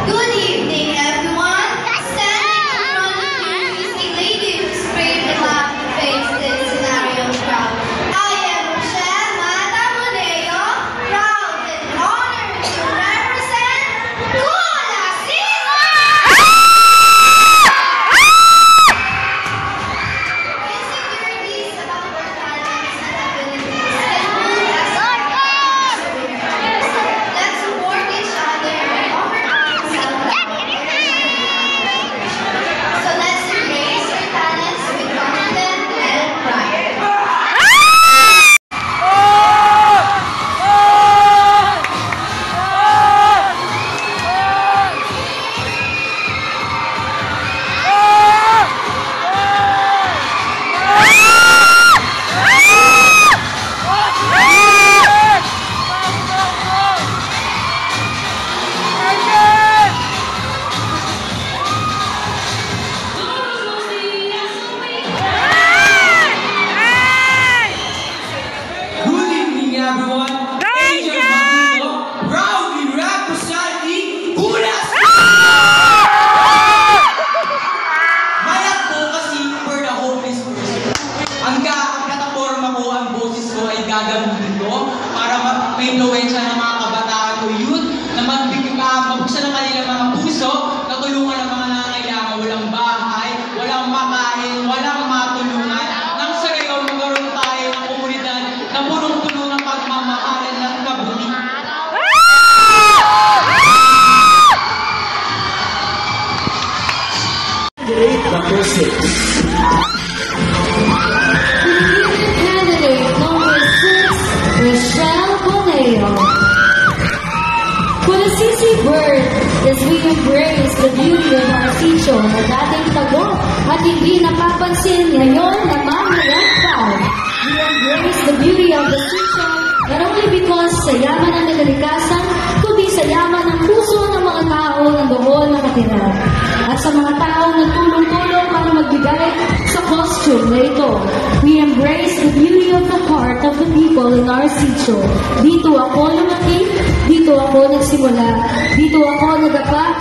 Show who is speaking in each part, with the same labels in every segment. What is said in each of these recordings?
Speaker 1: Good evening, everyone. Standing in front of you is a lady who's brave enough to face this scenario proud. I am Rochelle Matamuneo, proud and honored to represent Kula Sila! Insecurities about our talents and abilities can move us let's support each other and overcome self-doubt. So let's embrace our talents with confidence and pride.
Speaker 2: Good evening, everyone. Angel Magino, proudly representing Kulas! Mayat ko kasi for the homeless person. Ang plataforma ko, ang boses ko ay gagamitin ko para ma-influensya ng mga kabataan o youth na mabuksan ang kanilang mga puso, natulungan ang mga nangangailangan, walang bahay, walang makain, walang matulungan. Nang sa gayon, magkaroon tayo ng komunidad na punong-puno ng pagmamahalan at kabutihan.
Speaker 3: Number 6.
Speaker 4: Candidate number 6, Rochelle Boneo. For the CC Bird, as we embrace the beauty of our sitio na dating tago at hindi napapansin ngayon na mamayagpag. We embrace the beauty of the sitio not only because sa yaman ng nagalikasan, kundi sa yaman ng puso ng mga tao na doon nakatira. At sa mga taong nagtulong-tulong para magbigay sa costume na ito. We embrace the beauty of the heart of the people in our sitio. Dito ako lumaki, dito ako nagsimula, dito ako nagapa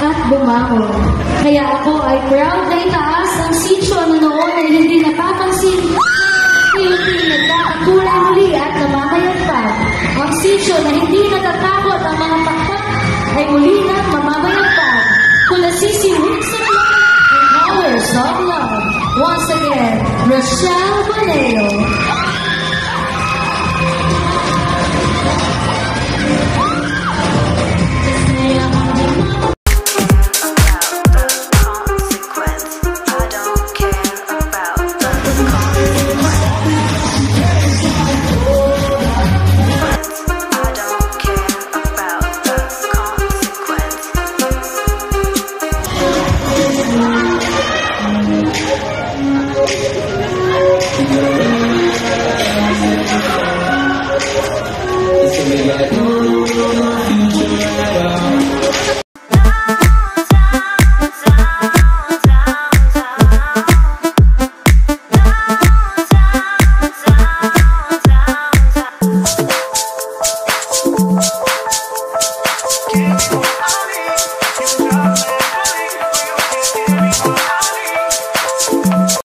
Speaker 4: at bumangon. Kaya ako ay proud na itaas ang sitio na noon ay hindi napapansin. Hindi nagkakatulay muli at namamayagpag. Ang sitio na hindi natatakot ang mga pakpak ay muli na mamamayagpag.